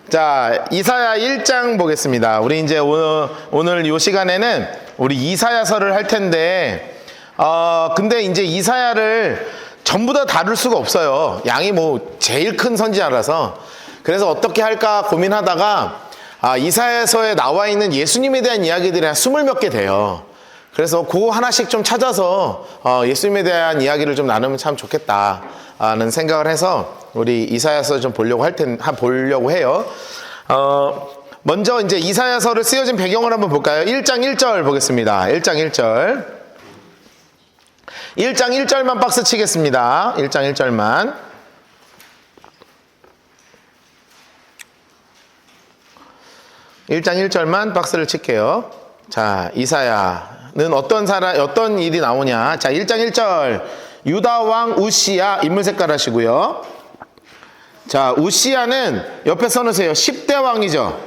자, 이사야 1장 보겠습니다. 우리 이제 오늘 이 시간에는 우리 이사야서를 할 텐데, 근데 이제 이사야를 전부 다 다룰 수가 없어요. 양이 뭐 제일 큰 선지자라서. 그래서 어떻게 할까 고민하다가, 이사야서에 나와 있는 예수님에 대한 이야기들이 한 20몇 개 돼요. 그래서 그거 하나씩 좀 찾아서 예수님에 대한 이야기를 좀 나누면 참 좋겠다는 생각을 해서 우리 이사야서 좀 보려고 해요. 먼저 이제 이사야서를 쓰여진 배경을 한번 볼까요? 1장 1절 보겠습니다. 1장 1절. 1장 1절만 박스 치겠습니다. 1장 1절만. (1장 1절만) 박스를 칠게요. 자, 이사야는 어떤 일이 나오냐. 자, 1장 1절. 유다 왕 우시야, 인물 색깔 하시고요. 자, 우시야는 옆에 써놓으세요. 10대 왕이죠.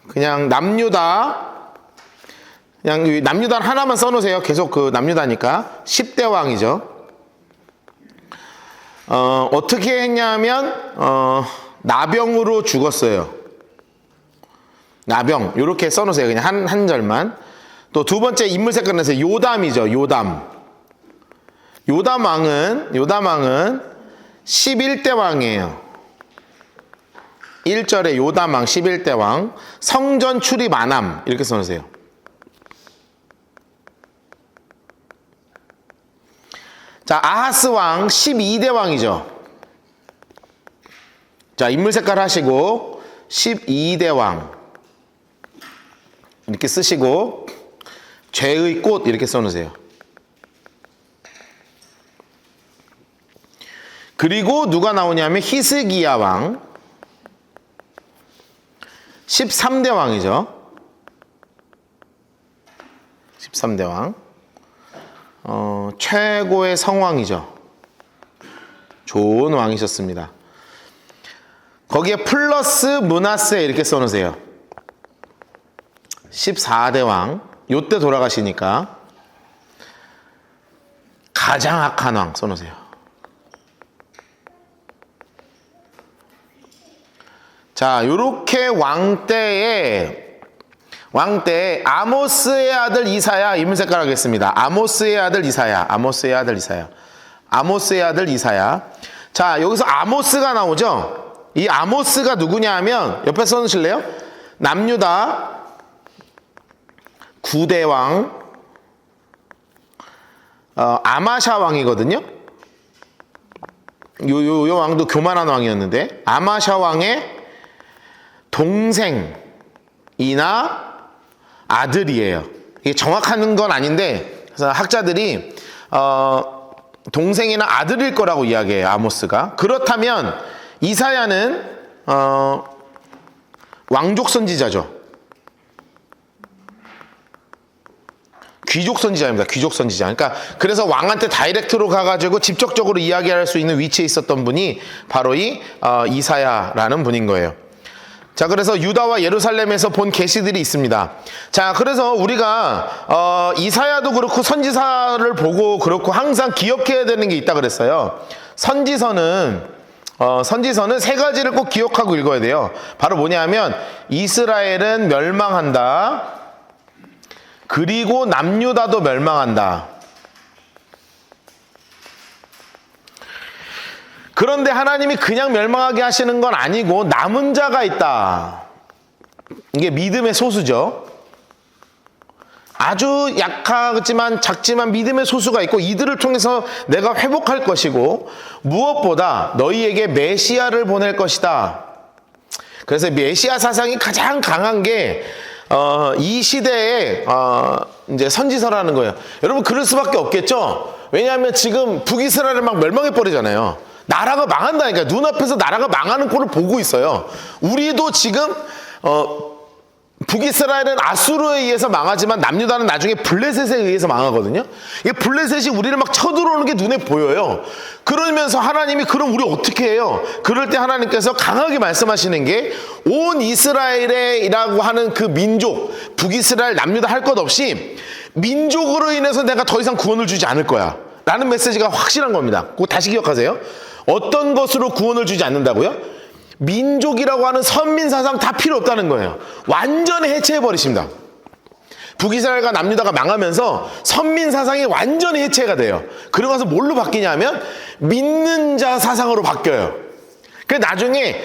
그냥 남유다. 그냥 남유다 하나만 써놓으세요. 계속 그 남유다니까. 10대 왕이죠. 어떻게 했냐면, 나병으로 죽었어요. 나병. 요렇게 써놓으세요. 그냥 한 절만. 또 두 번째 인물 색깔 내세요. 요담이죠. 요담. 요담 왕은 11대 왕이에요. 1절에 요담 왕 11대 왕. 성전 출입 안함. 이렇게 써놓으세요. 자, 아하스 왕 12대 왕이죠. 자, 인물 색깔 하시고 12대 왕 이렇게 쓰시고 죄의 꽃 이렇게 써놓으세요. 그리고 누가 나오냐면 히스기야 왕 13대 왕이죠. 13대 왕. 최고의 성왕이죠. 좋은 왕이셨습니다. 거기에 플러스 므낫세 이렇게 써놓으세요. 14대 왕. 요때 돌아가시니까 가장 악한 왕 써놓으세요. 자, 요렇게 왕때에 아모스의 아들 이사야, 인물 색깔 하겠습니다. 아모스의 아들 이사야. 자, 여기서 아모스가 나오죠. 이 아모스가 누구냐 하면 옆에 써놓으실래요? 남유다 9대 왕 아마샤 왕이거든요. 요 왕도 교만한 왕이었는데 아마샤 왕의 동생이나 아들이에요. 이게 정확한 건 아닌데 그래서 학자들이 동생이나 아들일 거라고 이야기해요. 아모스가. 그렇다면 이사야는 왕족 선지자죠. 귀족 선지자입니다. 귀족 선지자. 그러니까 그래서 왕한테 다이렉트로 가가지고 직접적으로 이야기할 수 있는 위치에 있었던 분이 바로 이 이사야라는 분인 거예요. 자, 그래서 유다와 예루살렘에서 본 계시들이 있습니다. 자, 그래서 우리가 이사야도 그렇고 선지사를 보고 그렇고 항상 기억해야 되는 게 있다 그랬어요. 선지서는 세 가지를 꼭 기억하고 읽어야 돼요. 바로 뭐냐면 이스라엘은 멸망한다. 그리고 남유다도 멸망한다. 그런데 하나님이 그냥 멸망하게 하시는 건 아니고 남은 자가 있다. 이게 믿음의 소수죠. 아주 약하지만 작지만 믿음의 소수가 있고 이들을 통해서 내가 회복할 것이고 무엇보다 너희에게 메시아를 보낼 것이다. 그래서 메시아 사상이 가장 강한 게 이 시대에 이제 선지서라는 거예요. 여러분 그럴 수밖에 없겠죠. 왜냐하면 지금 북이스라엘 막 멸망해 버리잖아요. 나라가 망한다니까. 눈앞에서 나라가 망하는 꼴을 보고 있어요. 우리도 지금 북이스라엘은 아수르에 의해서 망하지만 남유다는 나중에 블레셋에 의해서 망하거든요. 이 블레셋이 우리를 막 쳐들어오는 게 눈에 보여요. 그러면서 하나님이 그럼 우리 어떻게 해요? 그럴 때 하나님께서 강하게 말씀하시는 게 온 이스라엘이라고 하는 그 민족, 북이스라엘 남유다 할 것 없이 민족으로 인해서 내가 더 이상 구원을 주지 않을 거야 라는 메시지가 확실한 겁니다. 그거 다시 기억하세요. 어떤 것으로 구원을 주지 않는다고요? 민족이라고 하는 선민 사상 다 필요 없다는 거예요. 완전히 해체해 버리십니다. 북이스라엘과 남유다가 망하면서 선민 사상이 완전히 해체가 돼요. 그러고 나서 뭘로 바뀌냐면 믿는 자 사상으로 바뀌어요. 그래서 나중에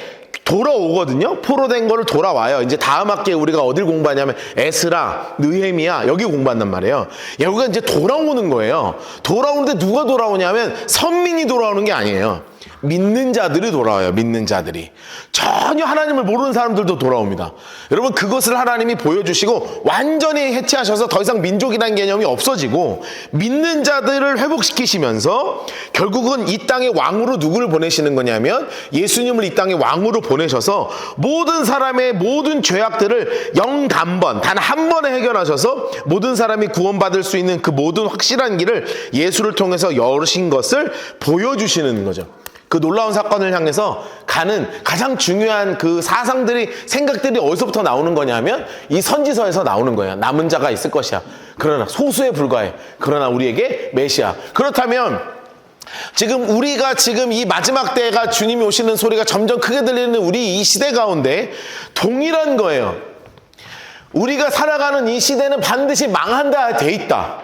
돌아오거든요. 포로된 거를 돌아와요. 이제 다음 학기에 우리가 어딜 공부하냐면 에스라, 느헤미야 여기 공부한단 말이에요. 여기가 이제 돌아오는 거예요. 돌아오는데 누가 돌아오냐면 선민이 돌아오는 게 아니에요. 믿는 자들이 돌아와요. 믿는 자들이. 전혀 하나님을 모르는 사람들도 돌아옵니다. 여러분, 그것을 하나님이 보여주시고 완전히 해체하셔서 더 이상 민족이라는 개념이 없어지고 믿는 자들을 회복시키시면서 결국은 이 땅의 왕으로 누구를 보내시는 거냐면 예수님을 이 땅의 왕으로 보내셔서 모든 사람의 모든 죄악들을 영단번 단 한 번에 해결하셔서 모든 사람이 구원받을 수 있는 그 모든 확실한 길을 예수를 통해서 열으신 것을 보여주시는 거죠. 그 놀라운 사건을 향해서 가는 가장 중요한 그 사상들이, 생각들이 어디서부터 나오는 거냐면 이 선지서에서 나오는 거예요. 남은 자가 있을 것이야. 그러나 소수에 불과해. 그러나 우리에게 메시아. 그렇다면 지금 우리가 지금 이 마지막 때가 주님이 오시는 소리가 점점 크게 들리는 우리 이 시대 가운데 동일한 거예요. 우리가 살아가는 이 시대는 반드시 망한다 돼 있다.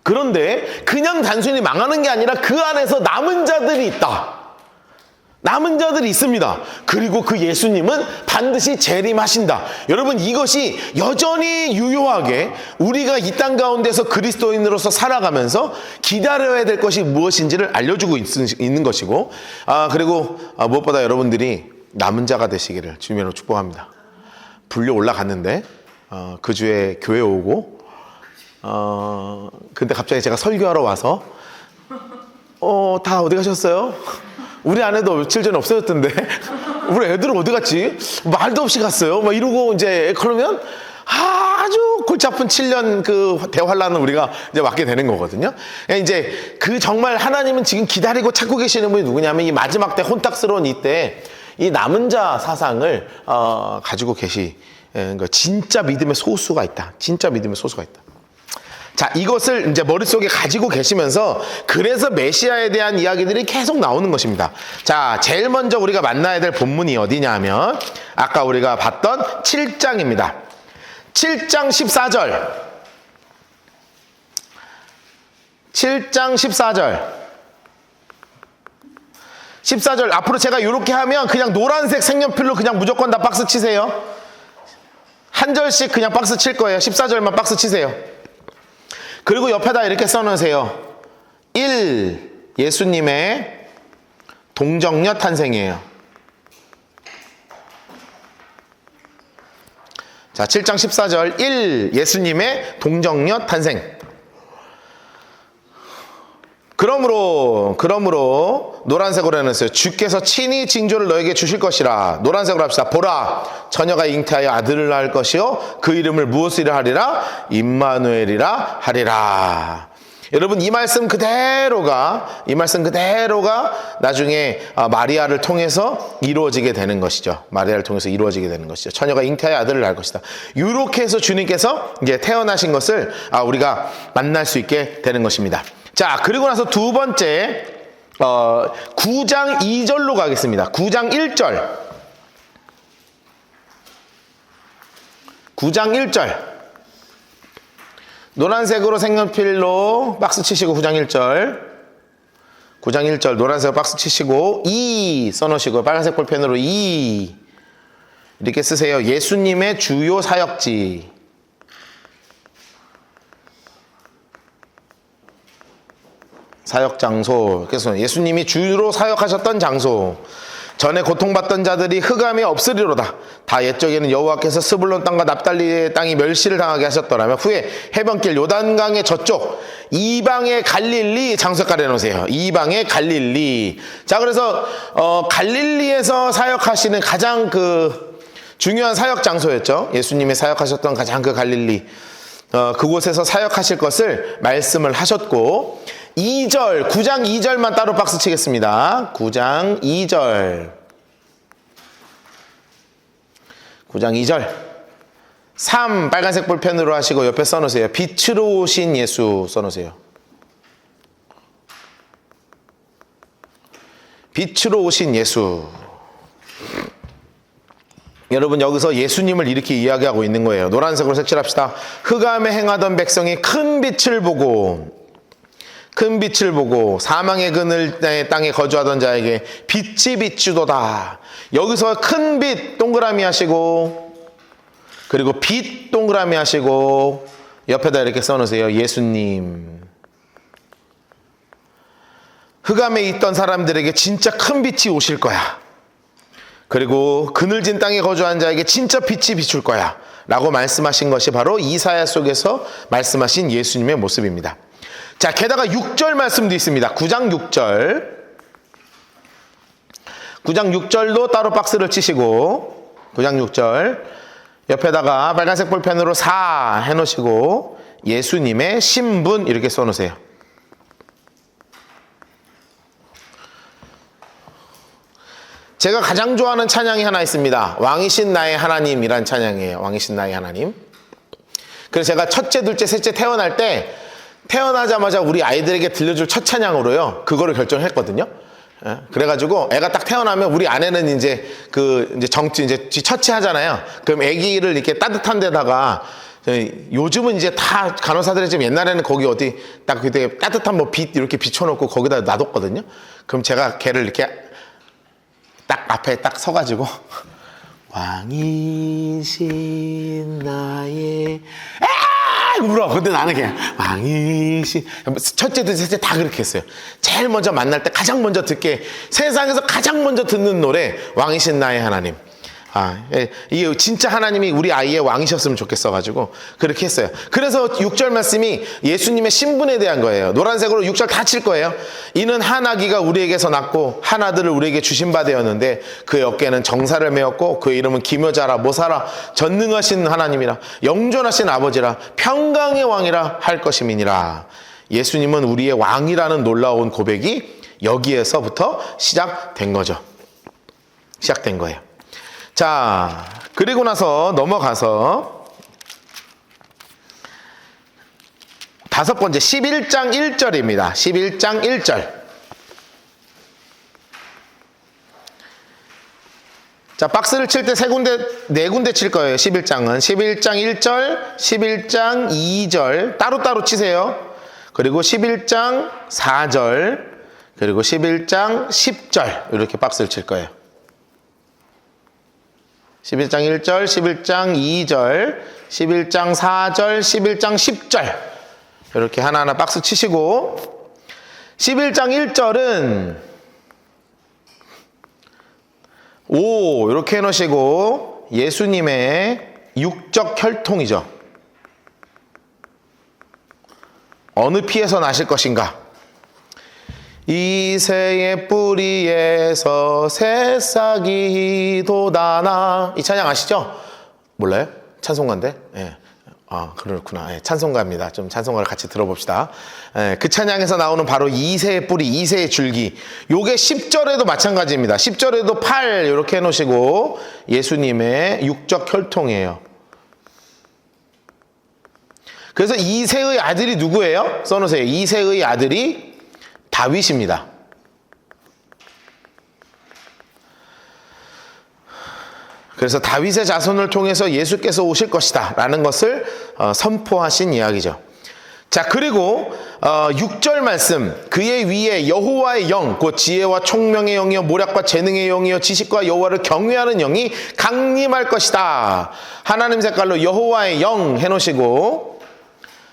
그런데 그냥 단순히 망하는 게 아니라 그 안에서 남은 자들이 있다. 남은 자들이 있습니다. 그리고 그 예수님은 반드시 재림하신다. 여러분, 이것이 여전히 유효하게 우리가 이 땅 가운데서 그리스도인으로서 살아가면서 기다려야 될 것이 무엇인지를 알려주고 있는 것이고, 그리고 무엇보다 여러분들이 남은 자가 되시기를 주님으로 축복합니다. 불려 올라갔는데 그 주에 교회 오고 근데 갑자기 제가 설교하러 와서 다 어디 가셨어요? 우리 아내도 며칠 전에 없어졌던데 우리 애들은 어디 갔지? 말도 없이 갔어요. 막 이러고 이제 그러면 아주 골치 아픈 7년 그 대환란을 우리가 이제 맞게 되는 거거든요. 이제 그 정말 하나님은 지금 기다리고 찾고 계시는 분이 누구냐면 이 마지막 때 혼탁스러운 이때 이 남은 자 사상을 가지고 계시는 거. 진짜 믿음의 소수가 있다. 진짜 믿음의 소수가 있다. 자, 이것을 이제 머릿속에 가지고 계시면서 그래서 메시아에 대한 이야기들이 계속 나오는 것입니다. 자, 제일 먼저 우리가 만나야 될 본문이 어디냐 하면 아까 우리가 봤던 7장입니다. 7장 14절. 7장 14절. 14절 앞으로 제가 이렇게 하면 그냥 노란색 색연필로 그냥 무조건 다 박스 치세요. 한 절씩 그냥 박스 칠 거예요. 14절만 박스 치세요. 그리고 옆에다 이렇게 써놓으세요. 1. 예수님의 동정녀 탄생이에요. 자, 7장 14절 1. 예수님의 동정녀 탄생. 그러므로 노란색으로 해놨어요. 주께서 친히 징조를 너에게 주실 것이라. 노란색으로 합시다. 보라, 처녀가 잉태하여 아들을 낳을 것이요 그 이름을 무엇이라 하리라? 임마누엘이라 하리라. 여러분, 이 말씀 그대로가 나중에 마리아를 통해서 이루어지게 되는 것이죠. 마리아를 통해서 이루어지게 되는 것이죠. 처녀가 잉태하여 아들을 낳을 것이다. 이렇게 해서 주님께서 이제 태어나신 것을 우리가 만날 수 있게 되는 것입니다. 자, 그리고 나서 두 번째 9장 2절로 가겠습니다. 9장 1절. 9장 1절. 노란색으로 색연필로 박스 치시고 9장 1절. 9장 1절 노란색 박스 치시고 2 써놓으시고 빨간색 볼펜으로 2 이렇게 쓰세요. 예수님의 주요 사역지. 사역 장소. 그래서 예수님이 주로 사역하셨던 장소. 전에 고통받던 자들이 흑암에 없으리로다. 다 옛적에는 여호와께서 스불론 땅과 납달리의 땅이 멸시를 당하게 하셨더라면 후에 해변길 요단강의 저쪽 이방의 갈릴리 장소까지 해놓으세요. 이방의 갈릴리. 자, 그래서 갈릴리에서 사역하시는 가장 그 중요한 사역 장소였죠. 예수님이 사역하셨던 가장 그 갈릴리. 그곳에서 사역하실 것을 말씀을 하셨고 2절, 9장 2절만 따로 박스 치겠습니다. 9장 2절. 9장 2절. 3 빨간색 볼펜으로 하시고 옆에 써놓으세요. 빛으로 오신 예수 써놓으세요. 빛으로 오신 예수. 여러분 여기서 예수님을 이렇게 이야기하고 있는 거예요. 노란색으로 색칠합시다. 흑암에 행하던 백성이 큰 빛을 보고 사망의 그늘 땅에 거주하던 자에게 빛이 비추도다. 여기서 큰 빛 동그라미 하시고, 그리고 빛 동그라미 하시고, 옆에다 이렇게 써놓으세요. 예수님. 흑암에 있던 사람들에게 진짜 큰 빛이 오실 거야. 그리고 그늘진 땅에 거주한 자에게 진짜 빛이 비출 거야 라고 말씀하신 것이 바로 이사야 속에서 말씀하신 예수님의 모습입니다. 자, 게다가 6절 말씀도 있습니다. 9장 6절 9장 6절도 따로 박스를 치시고, 9장 6절 옆에다가 빨간색 볼펜으로 4 해놓으시고 예수님의 신분 이렇게 써놓으세요. 제가 가장 좋아하는 찬양이 하나 있습니다. 왕이신 나의 하나님이란 찬양이에요. 왕이신 나의 하나님. 그래서 제가 첫째, 둘째, 셋째 태어날 때 태어나자마자 우리 아이들에게 들려줄 첫 찬양으로요, 그거를 결정했거든요. 그래가지고 애가 딱 태어나면 우리 아내는 이제 이제 첫째 하잖아요. 그럼 아기를 이렇게 따뜻한 데다가, 요즘은 이제 다 간호사들이 지금 옛날에는 거기 어디 딱 그때 따뜻한 뭐 빛 이렇게 비춰놓고 거기다 놔뒀거든요. 그럼 제가 걔를 이렇게 딱 앞에 딱 서가지고 왕이신 나의 울어. 근데 나는 그냥 왕이신, 첫째, 둘째, 셋째 다 그렇게 했어요. 제일 먼저 만날 때 가장 먼저 듣게, 세상에서 가장 먼저 듣는 노래 왕이신 나의 하나님. 이게 진짜 하나님이 우리 아이의 왕이셨으면 좋겠어가지고 그렇게 했어요. 그래서 6절 말씀이 예수님의 신분에 대한 거예요. 노란색으로 6절 다 칠 거예요. 이는 한 아기가 우리에게서 낳고 한 아들을 우리에게 주신 바 되었는데 그의 어깨는 정사를 메었고 그의 이름은 기묘자라 모사라 전능하신 하나님이라 영존하신 아버지라 평강의 왕이라 할 것임이니라. 예수님은 우리의 왕이라는 놀라운 고백이 여기에서부터 시작된 거죠. 시작된 거예요. 자, 그리고 나서 넘어가서 5번째 11장 1절입니다. 11장 1절. 자, 박스를 칠 때 4군데 칠 거예요. 11장은 11장 1절, 11장 2절 따로따로 치세요. 그리고 11장 4절, 그리고 11장 10절 이렇게 박스를 칠 거예요. 11장 1절, 11장 2절, 11장 4절, 11장 10절 이렇게 하나하나 박스 치시고, 11장 1절은 오 이렇게 해놓으시고 예수님의 육적 혈통이죠. 어느 피에서 나실 것인가? 이새의 뿌리에서 새싹이 돋아나. 이 찬양 아시죠? 몰라요? 찬송가인데? 예. 그렇구나. 예, 찬송가입니다. 좀 찬송가를 같이 들어봅시다. 예, 그 찬양에서 나오는 바로 이새의 뿌리, 이새의 줄기. 요게 10절에도 마찬가지입니다. 10절에도 8 이렇게 해놓으시고 예수님의 육적 혈통이에요. 그래서 이새의 아들이 누구예요? 써놓으세요. 이새의 아들이 다윗입니다. 그래서 다윗의 자손을 통해서 예수께서 오실 것이다 라는 것을 선포하신 이야기죠. 자, 그리고 6절 말씀, 그의 위에 여호와의 영, 곧 지혜와 총명의 영이요 모략과 재능의 영이요 지식과 여호와를 경외하는 영이 강림할 것이다. 하나님 색깔로 여호와의 영 해놓으시고,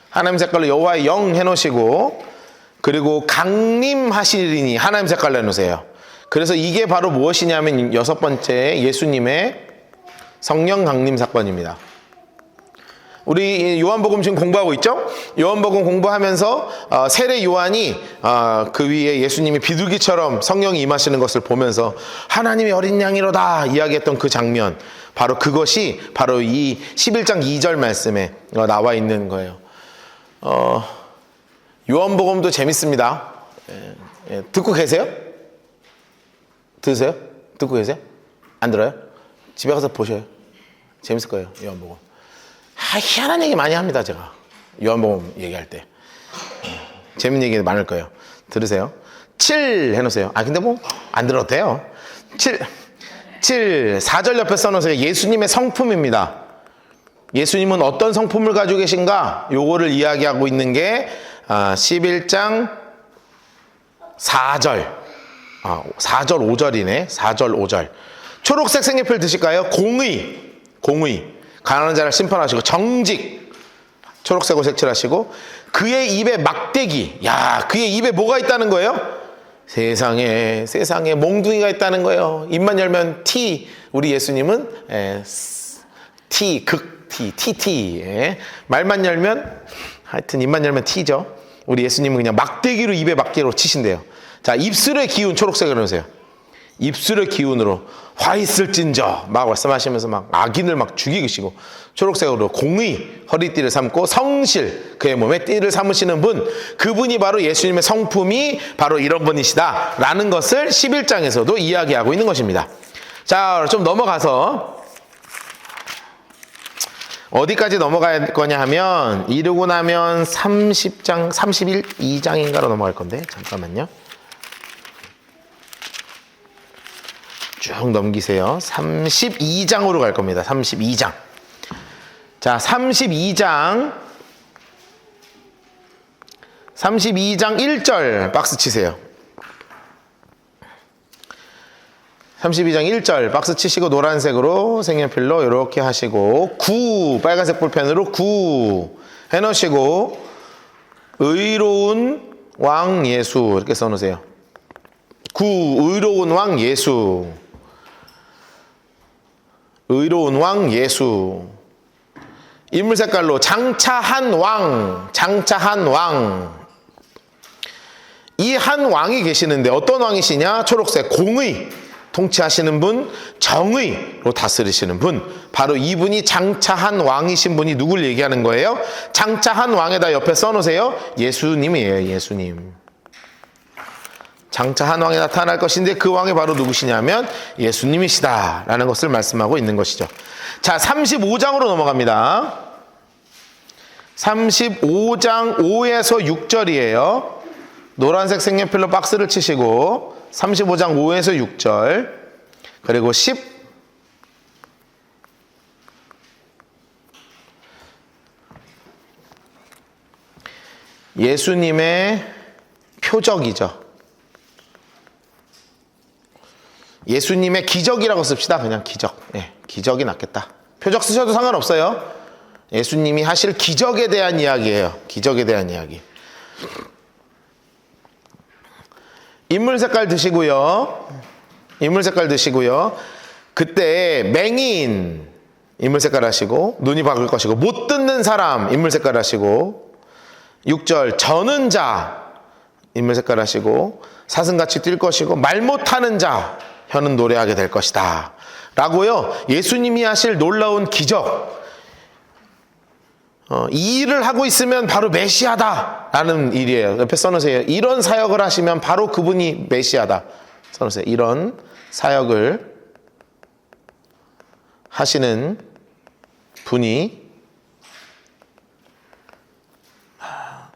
하나님 색깔로 여호와의 영 해놓으시고, 그리고 강림하시리니 하나님 색깔로 해놓으세요. 그래서 이게 바로 무엇이냐면 6번째 예수님의 성령 강림 사건입니다. 우리 요한복음 지금 공부하고 있죠? 요한복음 공부하면서 세례 요한이 그 위에 예수님이 비둘기처럼 성령이 임하시는 것을 보면서 하나님의 어린 양이로다 이야기했던 그 장면, 바로 그것이 바로 이 11장 2절 말씀에 나와 있는 거예요. 요한복음도 재밌습니다. 듣고 계세요? 들으세요? 듣고 계세요? 안 들어요? 집에 가서 보셔요. 재밌을 거예요. 요한복음. 희한한 얘기 많이 합니다. 제가 요한복음 얘기할 때 재밌는 얘기 많을 거예요. 들으세요. 7 해놓으세요. 근데 뭐 안 들어도 돼요. 17, 4절 옆에 써놓으세요. 예수님의 성품입니다. 예수님은 어떤 성품을 가지고 계신가? 요거를 이야기하고 있는 게 11장 4절. 4절 5절이네. 4절 5절. 초록색 색연필 드실까요? 공의. 가난한 자를 심판하시고 정직. 초록색으로 색칠하시고 그의 입에 막대기. 야, 그의 입에 뭐가 있다는 거예요? 세상에 몽둥이가 있다는 거예요. 입만 열면 T. 우리 예수님은 T, 극 T, TT. 말만 열면 하여튼 입만 열면 T죠. 우리 예수님은 그냥 막대기로 입에 막대기로 치신대요. 자, 입술의 기운 초록색으로 해주세요. 입술의 기운으로 화 있을진저 막 말씀하시면서 막 악인을 막 죽이시고 초록색으로 공의 허리띠를 삼고 성실 그의 몸에 띠를 삼으시는 분, 그분이 바로 예수님의 성품이 바로 이런 분이시다 라는 것을 11장에서도 이야기하고 있는 것입니다. 자, 좀 넘어가서 어디까지 넘어갈 거냐 하면 이르고 나면 30장 32장인가로 넘어갈 건데 잠깐만요. 쭉 넘기세요. 32장으로 갈 겁니다. 32장. 자, 32장 1절 박스 치세요. 32장 1절 박스 치시고 노란색으로 색연필로 이렇게 하시고 9 빨간색 볼펜으로 9 해놓으시고 의로운 왕 예수 이렇게 써놓으세요. 9 의로운 왕 예수. 의로운 왕 예수. 인물 색깔로 장차한 왕. 이 한 왕이 계시는데 어떤 왕이시냐? 초록색 공의 통치하시는 분, 정의로 다스리시는 분, 바로 이분이 장차한 왕이신 분이 누굴 얘기하는 거예요? 장차한 왕에다 옆에 써놓으세요. 예수님이에요. 예수님. 장차 한 왕이 나타날 것인데 그 왕이 바로 누구시냐면 예수님이시다 라는 것을 말씀하고 있는 것이죠. 자, 35장으로 넘어갑니다. 35장 5에서 6절이에요. 노란색 색연필로 박스를 치시고 35장 5에서 6절 그리고 10 예수님의 표적이죠. 예수님의 기적이라고 씁시다. 그냥 기적. 기적이 낫겠다. 표적 쓰셔도 상관없어요. 예수님이 하실 기적에 대한 이야기예요. 기적에 대한 이야기. 인물 색깔 드시고요. 그때 맹인 인물 색깔 하시고 눈이 박을 것이고 못 듣는 사람 인물 색깔 하시고 6절 저는 자 인물 색깔 하시고 사슴같이 뛸 것이고 말 못하는 자 혀는 노래하게 될 것이다 라고요. 예수님이 하실 놀라운 기적, 이 일을 하고 있으면 바로 메시아다 라는 일이에요. 옆에 써놓으세요. 이런 사역을 하시면 바로 그분이 메시아다 써놓으세요. 이런 사역을 하시는 분이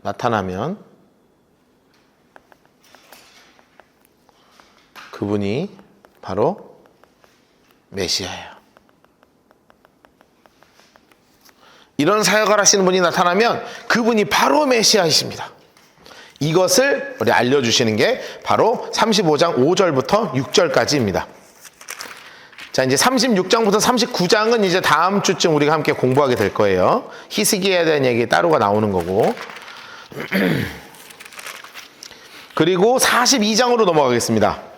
나타나면 그분이 바로 메시아예요. 이런 사역을 하시는 분이 나타나면 그분이 바로 메시아이십니다. 이것을 우리 알려주시는 게 바로 35장 5절부터 6절까지입니다. 자, 이제 36장부터 39장은 이제 다음 주쯤 우리가 함께 공부하게 될 거예요. 히스기야에 대한 얘기 따로가 나오는 거고. 그리고 42장으로 넘어가겠습니다.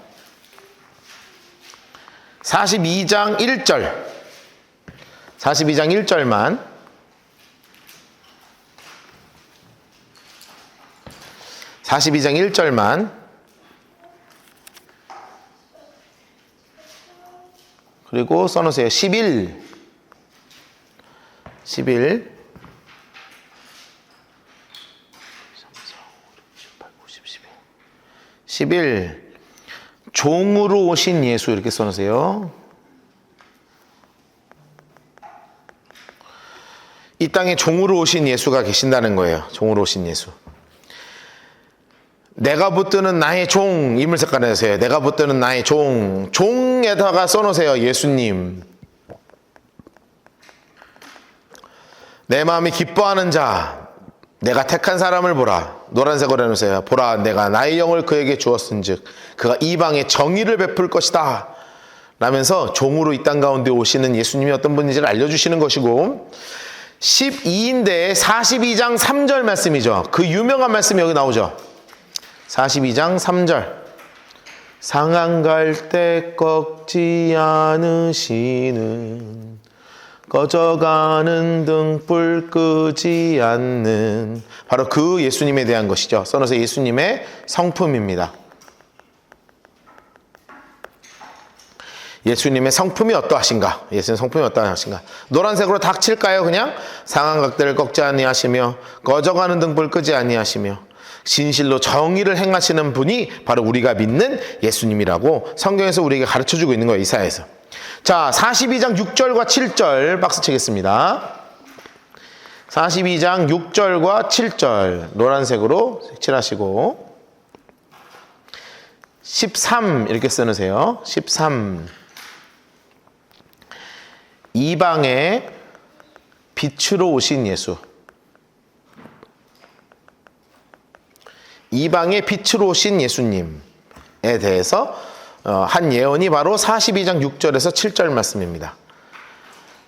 42장 1절. 42장 1절만. 42장 1절만. 그리고 써놓으세요. 11. 11. 종으로 오신 예수 이렇게 써놓으세요. 이 땅에 종으로 오신 예수가 계신다는 거예요. 종으로 오신 예수. 내가 붙드는 나의 종, 이물색깔 내세요. 내가 붙드는 나의 종, 종에다가 써놓으세요. 예수님. 내 마음이 기뻐하는 자, 내가 택한 사람을 보라. 노란색으로 해놓으세요. 보라, 내가 나의 영을 그에게 주었은즉 그가 이방에 정의를 베풀 것이다 라면서 종으로 이 땅 가운데 오시는 예수님이 어떤 분인지를 알려주시는 것이고, 12인데 42장 3절 말씀이죠. 그 유명한 말씀이 여기 나오죠. 42장 3절. 상한 갈 때 꺾지 않으시는, 꺼져가는 등불 끄지 않는, 바로 그 예수님에 대한 것이죠. 써놓으서 예수님의 성품입니다. 예수님의 성품이 어떠하신가? 예수님의 성품이 어떠하신가? 노란색으로 딱 칠까요? 그냥 상한 각들을 꺾지 아니하시며 꺼져가는 등불 끄지 아니하시며 진실로 정의를 행하시는 분이 바로 우리가 믿는 예수님이라고 성경에서 우리에게 가르쳐주고 있는 거예요. 이사야에서. 자, 42장 6절과 7절 박스 치겠습니다. 42장 6절과 7절 노란색으로 칠하시고, 13 이렇게 써놓으세요. 13. 이방의 빛으로 오신 예수. 이방의 빛으로 오신 예수님에 대해서 한 예언이 바로 42장 6절에서 7절 말씀입니다.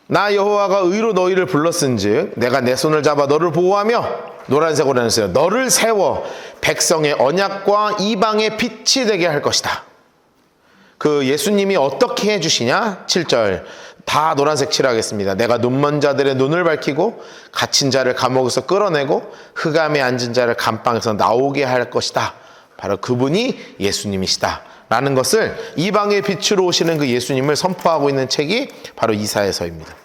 나 여호와가 의로 너희를 불렀은즉 내가 내 손을 잡아 너를 보호하며, 노란색으로 해주세요. 너를 세워 백성의 언약과 이방의 빛이 되게 할 것이다. 그 예수님이 어떻게 해주시냐? 7절 다 노란색 칠하겠습니다. 내가 눈먼 자들의 눈을 밝히고 갇힌 자를 감옥에서 끌어내고 흑암에 앉은 자를 감방에서 나오게 할 것이다. 바로 그분이 예수님이시다 라는 것을, 이방의 빛으로 오시는 그 예수님을 선포하고 있는 책이 바로 이사야서입니다.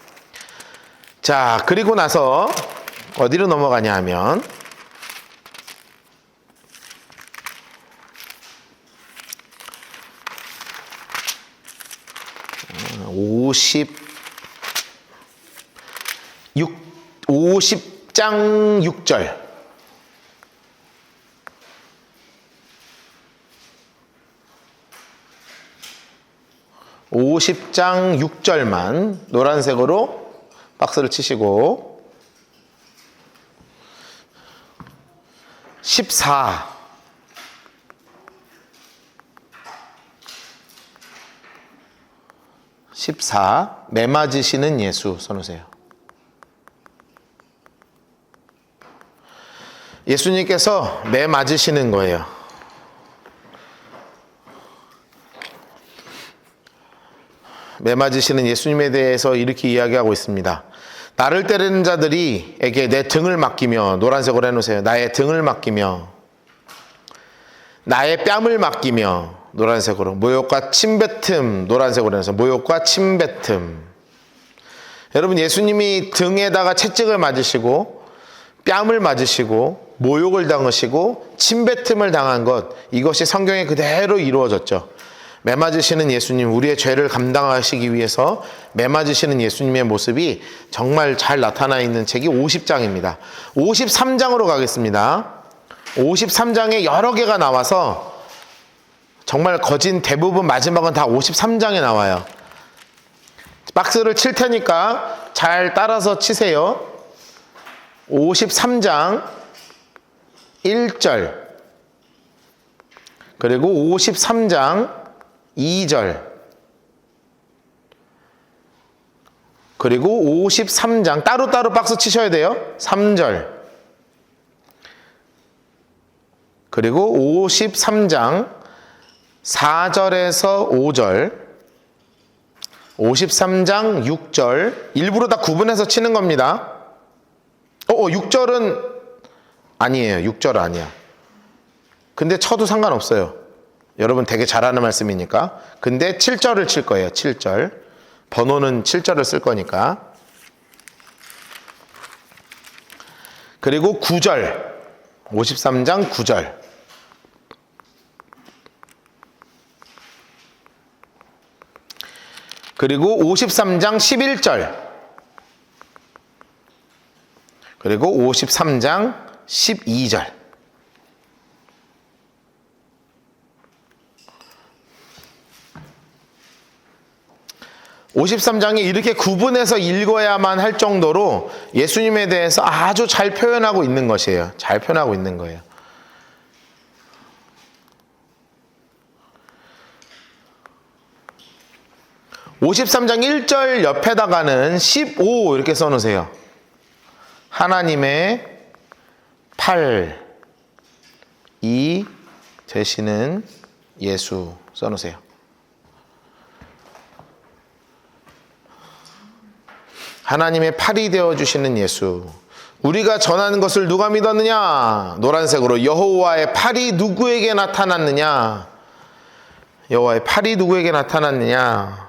자, 그리고 나서 어디로 넘어가냐 하면 50장 6절. 50장 6절만 노란색으로 박스를 치시고, 14. 14. 매맞으시는 예수 써놓으세요. 예수님께서 매맞으시는 거예요. 매맞으시는 예수님에 대해서 이렇게 이야기하고 있습니다. 나를 때리는 자들이에게 내 등을 맡기며, 노란색으로 해놓으세요. 나의 등을 맡기며, 나의 뺨을 맡기며, 노란색으로 모욕과 침뱉음, 노란색으로 해서 모욕과 침뱉음. 여러분, 예수님이 등에다가 채찍을 맞으시고 뺨을 맞으시고 모욕을 당하시고 침뱉음을 당한 것, 이것이 성경에 그대로 이루어졌죠. 매맞으시는 예수님, 우리의 죄를 감당하시기 위해서 매맞으시는 예수님의 모습이 정말 잘 나타나 있는 책이 50장입니다. 53장으로 가겠습니다. 53장에 여러 개가 나와서 정말 거진 대부분 마지막은 다 53장에 나와요. 박스를 칠 테니까 잘 따라서 치세요. 53장 1절, 그리고 53장 2절, 그리고 53장 따로따로 박스 치셔야 돼요. 3절, 그리고 53장 4절에서 5절, 53장 6절, 일부러 다 구분해서 치는 겁니다. 6절은 아니에요. 6절 아니야. 근데 쳐도 상관없어요. 여러분 되게 잘하는 말씀이니까. 근데 7절을 칠 거예요. 7절. 번호는 7절을 쓸 거니까. 그리고 9절. 53장 9절. 그리고 53장 11절. 그리고 53장 12절. 53장에 이렇게 구분해서 읽어야만 할 정도로 예수님에 대해서 아주 잘 표현하고 있는 것이에요. 잘 표현하고 있는 거예요. (53장) 1절 옆에다가는 15 이렇게 써놓으세요. 하나님의 팔, 이 되시는 예수 써놓으세요. 하나님의 팔이 되어주시는 예수. 우리가 전하는 것을 누가 믿었느냐? 노란색으로 여호와의 팔이 누구에게 나타났느냐? 여호와의 팔이 누구에게 나타났느냐?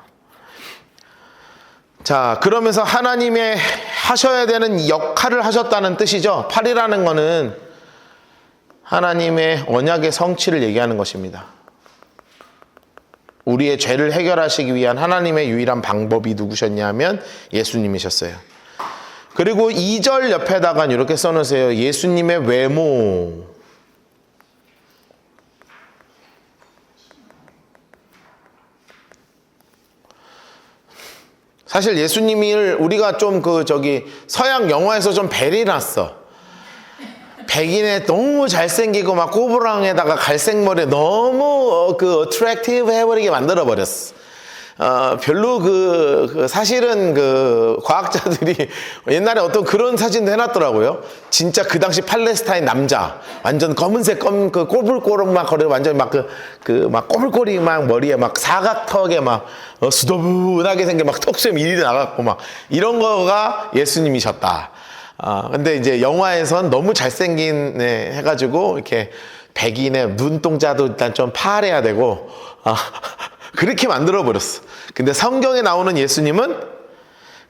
자, 그러면서 하나님의 하셔야 되는 역할을 하셨다는 뜻이죠. 팔이라는 거는 하나님의 언약의 성취를 얘기하는 것입니다. 우리의 죄를 해결하시기 위한 하나님의 유일한 방법이 누구셨냐 하면 예수님이셨어요. 그리고 2절 옆에다가 이렇게 써놓으세요. 예수님의 외모. 사실 예수님을 우리가 좀 서양 영화에서 좀 베리났어. 백인에 너무 잘생기고 막 꼬부랑에다가 갈색머리에 너무 어트랙티브 해버리게 만들어버렸어. 별로 사실은 과학자들이 옛날에 어떤 그런 사진도 해놨더라고요. 진짜 그 당시 팔레스타인 남자 완전 검은색 꼬불꼬름 막 거려 완전 막 꼬불꼬리 막 머리에 막 사각턱에 막 수더분하게 생겨 막 턱수염 이리 나갔고 막 이런 거가 예수님이셨다. 근데 이제 영화에선 너무 잘생긴 해가지고 이렇게 백인의 눈동자도 일단 좀 파래야 되고 그렇게 만들어버렸어. 근데 성경에 나오는 예수님은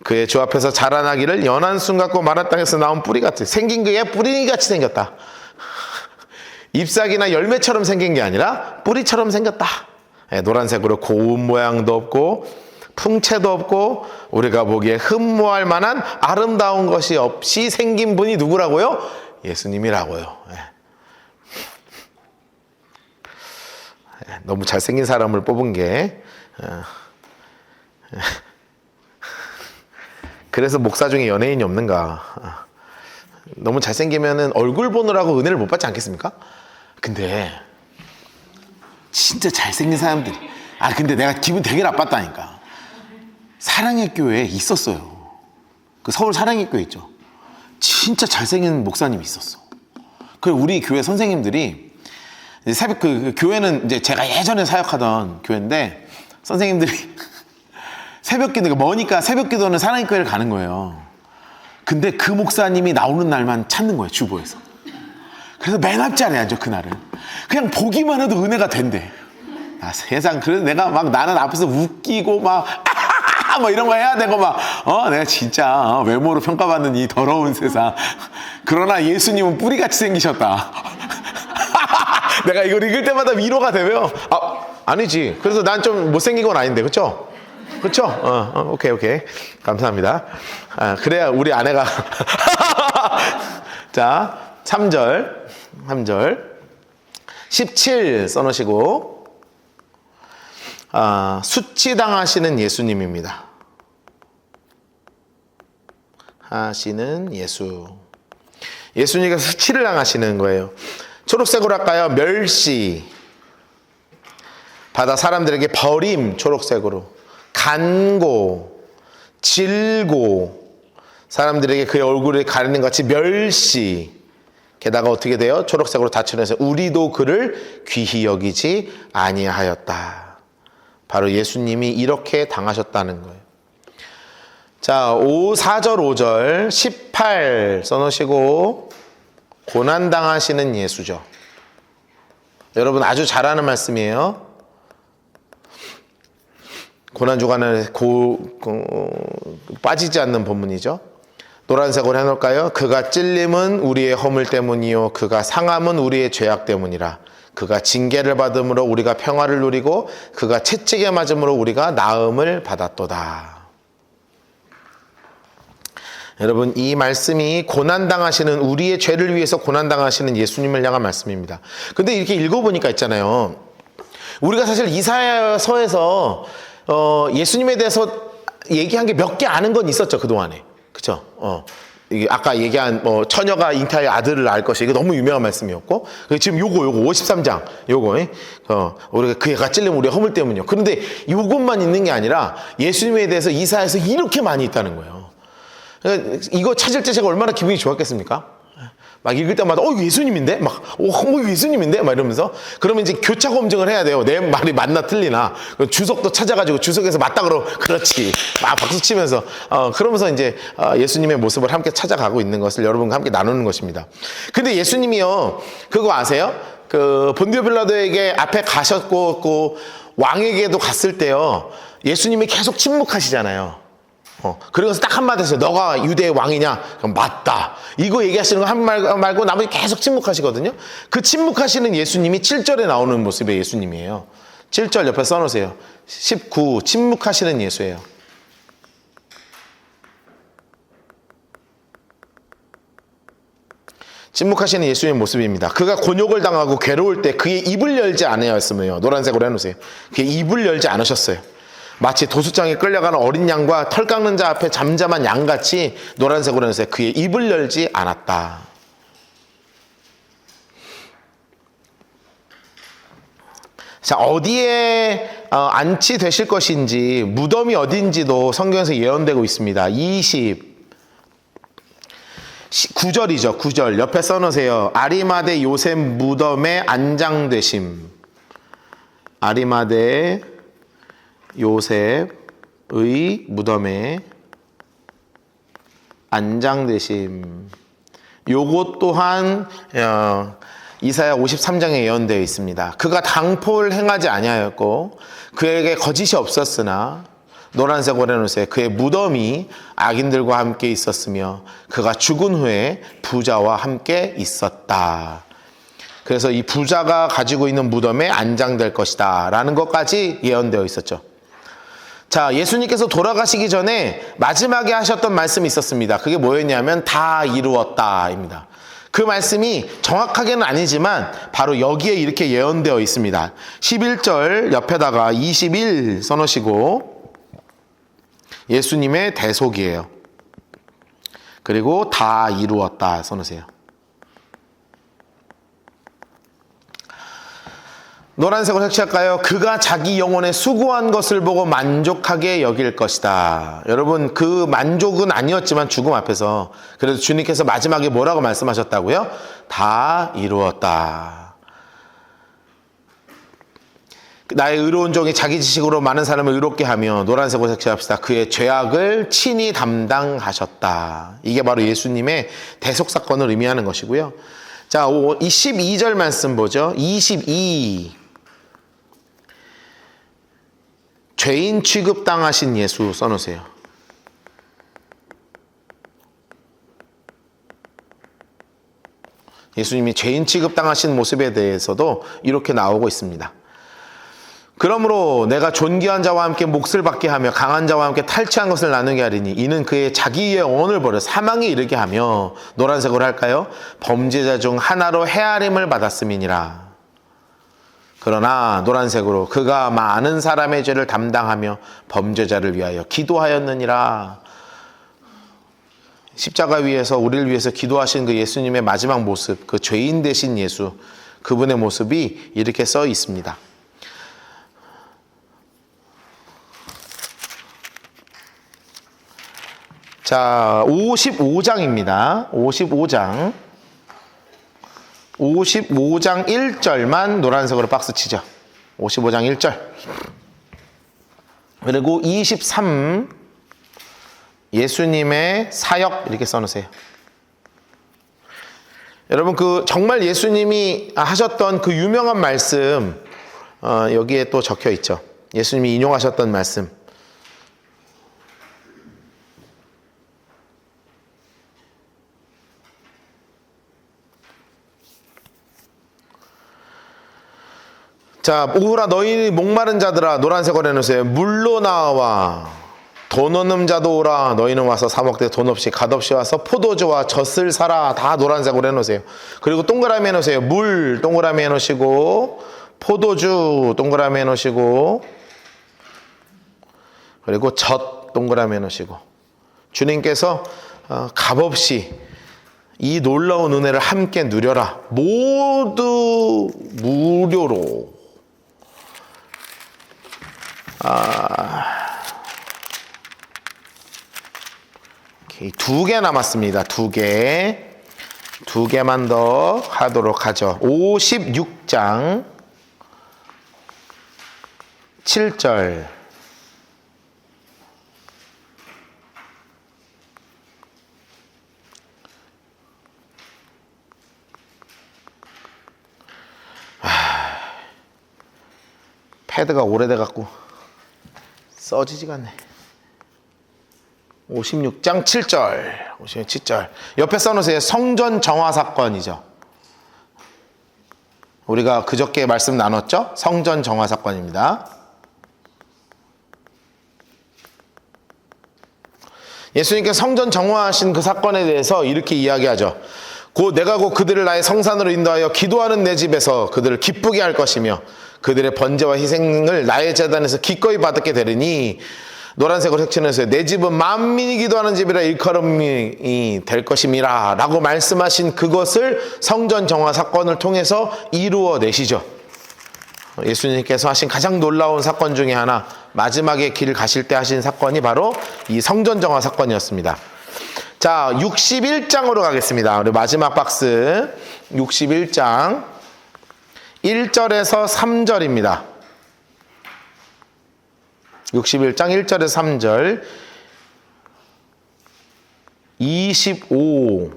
그의 주 앞에서 자라나기를 연한 순 같고 마른 땅에서 나온 뿌리같이 생긴 그의 뿌리같이 생겼다. 잎사귀나 열매처럼 생긴 게 아니라 뿌리처럼 생겼다. 노란색으로 고운 모양도 없고 풍채도 없고 우리가 보기에 흠모할 만한 아름다운 것이 없이 생긴 분이 누구라고요? 예수님이라고요. 너무 잘생긴 사람을 뽑은 게 그래서 목사 중에 연예인이 없는가. 너무 잘생기면은 얼굴 보느라고 은혜를 못 받지 않겠습니까? 근데 진짜 잘생긴 사람들이 근데 내가 기분 되게 나빴다니까. 사랑의 교회에 있었어요. 그 서울 사랑의 교회 있죠. 진짜 잘생긴 목사님이 있었어. 그 우리 교회 선생님들이 새벽 교회는 이제 제가 예전에 사역하던 교회인데 선생님들이 새벽 기도 머니까 새벽 기도는 사랑의 교회를 가는 거예요. 근데 그 목사님이 나오는 날만 찾는 거예요, 주보에서. 그래서 맨 앞자리에 앉아 그날은. 그냥 보기만 해도 은혜가 된대. 세상 그래서 내가 막 나는 앞에서 웃기고 막 이런 거 해야 되고 내가 진짜 외모로 평가받는 이 더러운 세상. 그러나 예수님은 뿌리같이 생기셨다. 내가 이걸 읽을 때마다 위로가 되면 아니지. 그래서 난 좀 못생긴 건 아닌데, 그렇죠? 그렇죠? 오케이. 감사합니다. 그래야 우리 아내가 자, 3절 17 써놓으시고 수치당하시는 예수님입니다. 하시는 예수. 예수님께서 수치를 당하시는 거예요. 초록색으로 할까요? 멸시. 바다 사람들에게 버림, 초록색으로. 간고, 질고. 사람들에게 그의 얼굴을 가리는 것 같이 멸시. 게다가 어떻게 돼요? 초록색으로 다 칠해서 우리도 그를 귀히 여기지 아니하였다. 바로 예수님이 이렇게 당하셨다는 거예요. 자, 4절 5절 18 써놓으시고 고난당하시는 예수죠. 여러분 아주 잘 아는 말씀이에요. 고난주간에 빠지지 않는 본문이죠. 노란색으로 해놓을까요? 그가 찔림은 우리의 허물 때문이요 그가 상함은 우리의 죄악 때문이라. 그가 징계를 받음으로 우리가 평화를 누리고 그가 채찍에 맞음으로 우리가 나음을 받았도다. 여러분 이 말씀이 고난당하시는 우리의 죄를 위해서 고난당하시는 예수님을 향한 말씀입니다. 근데 이렇게 읽어보니까 있잖아요. 우리가 사실 이사야서에서 예수님에 대해서 얘기한 게 몇 개 아는 건 있었죠, 그동안에. 그쵸? 이게 아까 얘기한 처녀가 잉타의 아들을 낳을 것이, 이거 너무 유명한 말씀이었고, 지금 요거 53장 요거 우리가 그 애가 찔리면 우리가 허물 때문이요. 그런데 요것만 있는 게 아니라 예수님에 대해서 이사야에서 이렇게 많이 있다는 거예요. 그러니까 이거 찾을 때 제가 얼마나 기분이 좋았겠습니까? 막 읽을 때마다 이거 예수님인데? 이거 예수님인데? 막 이러면서. 그러면 이제 교차 검증을 해야 돼요. 내 말이 맞나 틀리나. 주석도 찾아가지고 주석에서 맞다 그러면 그렇지. 막 박수 치면서 그러면서 이제 예수님의 모습을 함께 찾아가고 있는 것을 여러분과 함께 나누는 것입니다. 근데 예수님이요, 그거 아세요? 그 본디오 빌라도에게 앞에 가셨고 그 왕에게도 갔을 때요, 예수님이 계속 침묵하시잖아요. 그래서 딱 한마디 했어요. 너가 유대의 왕이냐? 그럼 맞다. 이거 얘기하시는 거 한 말 말고 나머지 계속 침묵하시거든요. 그 침묵하시는 예수님이 7절에 나오는 모습의 예수님이에요. 7절 옆에 써놓으세요. 19, 침묵하시는 예수예요. 침묵하시는 예수의 모습입니다. 그가 곤욕을 당하고 괴로울 때 그의 입을 열지 않으셨으며, 노란색으로 해놓으세요. 그의 입을 열지 않으셨어요. 마치 도수장에 끌려가는 어린 양과 털 깎는 자 앞에 잠잠한 양같이, 노란색으로 해서 그의 입을 열지 않았다. 자, 어디에 안치되실 것인지, 무덤이 어딘지도 성경에서 예언되고 있습니다. 9절이죠. 9절 옆에 써놓으세요. 아리마대 요셉 무덤에 안장되심. 아리마대 요셉의 무덤에 안장되심. 요것 또한 이사야 53장에 예언되어 있습니다. 그가 당포를 행하지 아니하였고 그에게 거짓이 없었으나, 노란색으로 해놓으세요. 그의 무덤이 악인들과 함께 있었으며 그가 죽은 후에 부자와 함께 있었다. 그래서 이 부자가 가지고 있는 무덤에 안장될 것이다 라는 것까지 예언되어 있었죠. 자, 예수님께서 돌아가시기 전에 마지막에 하셨던 말씀이 있었습니다. 그게 뭐였냐면 다 이루었다입니다. 그 말씀이 정확하게는 아니지만 바로 여기에 이렇게 예언되어 있습니다. 11절 옆에다가 21 써놓으시고, 예수님의 대속이에요. 그리고 다 이루었다 써놓으세요. 노란색으로 색칠할까요? 그가 자기 영혼에 수고한 것을 보고 만족하게 여길 것이다. 여러분, 그 만족은 아니었지만 죽음 앞에서 그래도 주님께서 마지막에 뭐라고 말씀하셨다고요? 다 이루었다. 나의 의로운 종이 자기 지식으로 많은 사람을 의롭게 하며, 노란색으로 색칠합시다. 그의 죄악을 친히 담당하셨다. 이게 바로 예수님의 대속 사건을 의미하는 것이고요. 자, 12절 말씀 보죠. 22. 죄인 취급당하신 예수 써놓으세요. 예수님이 죄인 취급당하신 모습에 대해서도 이렇게 나오고 있습니다. 그러므로 내가 존귀한 자와 함께 몫을 받게 하며 강한 자와 함께 탈취한 것을 나누게 하리니, 이는 그의 자기의 영혼을 버려 사망에 이르게 하며, 노란색으로 할까요? 범죄자 중 하나로 헤아림을 받았음이니라. 그러나 노란색으로 그가 많은 사람의 죄를 담당하며 범죄자를 위하여 기도하였느니라. 십자가 위에서 우리를 위해서 기도하신 그 예수님의 마지막 모습, 그 죄인 되신 예수, 그분의 모습이 이렇게 써 있습니다. 자, 55장입니다. 55장 1절만 노란색으로 박스 치죠. 55장 1절. 그리고 23, 예수님의 사역 이렇게 써놓으세요. 여러분, 그 정말 예수님이 하셨던 그 유명한 말씀, 여기에 또 적혀 있죠. 예수님이 인용하셨던 말씀. 자, 오후라 너희 목마른 자들아, 노란색으로 해놓으세요. 물로 나와. 돈 없는 자도 오라. 너희는 와서 사 먹되 돈 없이 값없이 와서 포도주와 젖을 사라. 다 노란색으로 해놓으세요. 그리고 동그라미 해놓으세요. 물 동그라미 해놓으시고, 포도주 동그라미 해놓으시고, 그리고 젖 동그라미 해놓으시고 주님께서 값없이 이 놀라운 은혜를 함께 누려라. 모두 무료로. 오케이, 2개 남았습니다. 2개. 2개만 더 하도록 하죠. 56장 7절. 패드가 오래돼갖고 써지지가 않네. 56장 7절. 57절. 옆에 써놓으세요. 성전 정화 사건이죠. 우리가 그저께 말씀 나눴죠? 성전 정화 사건입니다. 예수님께서 성전 정화하신 그 사건에 대해서 이렇게 이야기하죠. 내가 곧 그들을 나의 성산으로 인도하여 기도하는 내 집에서 그들을 기쁘게 할 것이며 그들의 번제와 희생을 나의 제단에서 기꺼이 받게 되리니 노란색으로 색칠해서 내 집은 만민이 기도하는 집이라 일컬음이 될 것임이라 라고 말씀하신 그것을 성전 정화 사건을 통해서 이루어내시죠. 예수님께서 하신 가장 놀라운 사건 중에 하나, 마지막에 길 가실 때 하신 사건이 바로 이 성전 정화 사건이었습니다. 자, 61장으로 가겠습니다. 우리 마지막 박스 61장 1절에서 3절입니다. 61장 1절에서 3절 25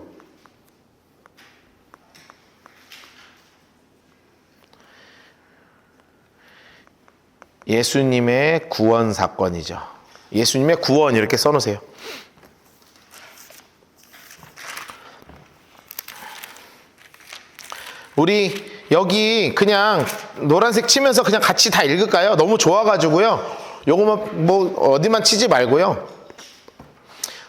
예수님의 구원 사건이죠. 예수님의 구원 이렇게 써놓으세요. 우리 여기 그냥 노란색 치면서 그냥 같이 다 읽을까요? 너무 좋아가지고요. 요거만 뭐 어디만 치지 말고요.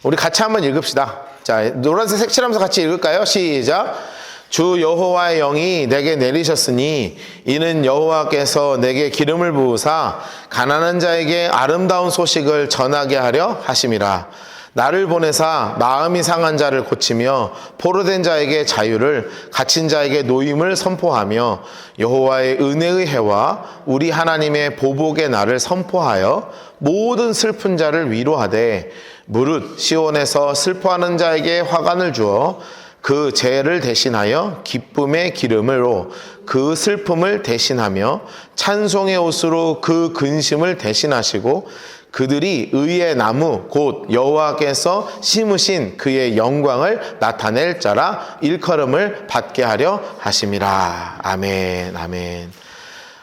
우리 같이 한번 읽읍시다. 자, 노란색 색칠하면서 같이 읽을까요? 시작. 주 여호와의 영이 내게 내리셨으니 이는 여호와께서 내게 기름을 부으사 가난한 자에게 아름다운 소식을 전하게 하려 하심이라. 나를 보내사 마음이 상한 자를 고치며 포로된 자에게 자유를, 갇힌 자에게 노임을 선포하며 여호와의 은혜의 해와 우리 하나님의 보복의 날을 선포하여 모든 슬픈 자를 위로하되 무릇 시온에서 슬퍼하는 자에게 화관을 주어 그 죄를 대신하여 기쁨의 기름으로 그 슬픔을 대신하며 찬송의 옷으로 그 근심을 대신하시고 그들이 의의 나무 곧 여호와께서 심으신 그의 영광을 나타낼 자라 일컬음을 받게 하려 하심이라. 아멘. 아멘.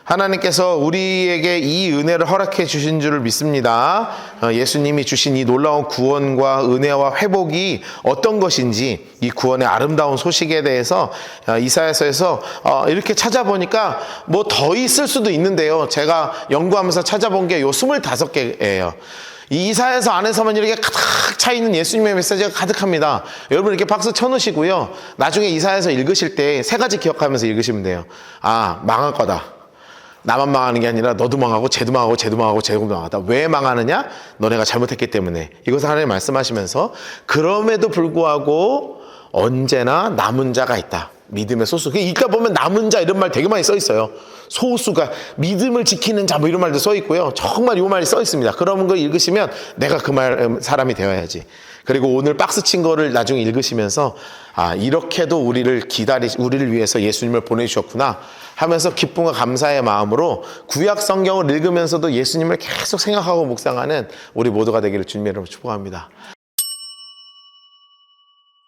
하나님께서 우리에게 이 은혜를 허락해 주신 줄을 믿습니다. 예수님이 주신 이 놀라운 구원과 은혜와 회복이 어떤 것인지, 이 구원의 아름다운 소식에 대해서 이사야서에서 이렇게 찾아보니까 뭐 더 있을 수도 있는데요. 제가 연구하면서 찾아본 게 요 25개예요. 이 이사야서 안에서만 이렇게 가득 차 있는 예수님의 메시지가 가득합니다. 여러분 이렇게 박수 쳐놓으시고요. 나중에 이사야서 읽으실 때 3가지 기억하면서 읽으시면 돼요. 망할 거다. 나만 망하는 게 아니라 너도 망하고 쟤도 망하고 쟤도 망하고 쟤도 망하다. 왜 망하느냐? 너네가 잘못했기 때문에. 이것을 하나님 말씀하시면서 그럼에도 불구하고 언제나 남은 자가 있다. 믿음의 소수. 읽다 보면 남은 자 이런 말 되게 많이 써 있어요. 소수가 믿음을 지키는 자 뭐 이런 말도 써 있고요. 정말 이 말이 써 있습니다. 그런 거 읽으시면 내가 그 말 사람이 되어야지. 그리고 오늘 박스 친 거를 나중에 읽으시면서 이렇게도 우리를 위해서 예수님을 보내주셨구나 하면서 기쁨과 감사의 마음으로 구약 성경을 읽으면서도 예수님을 계속 생각하고 묵상하는 우리 모두가 되기를 주님의 이름으로 축복합니다.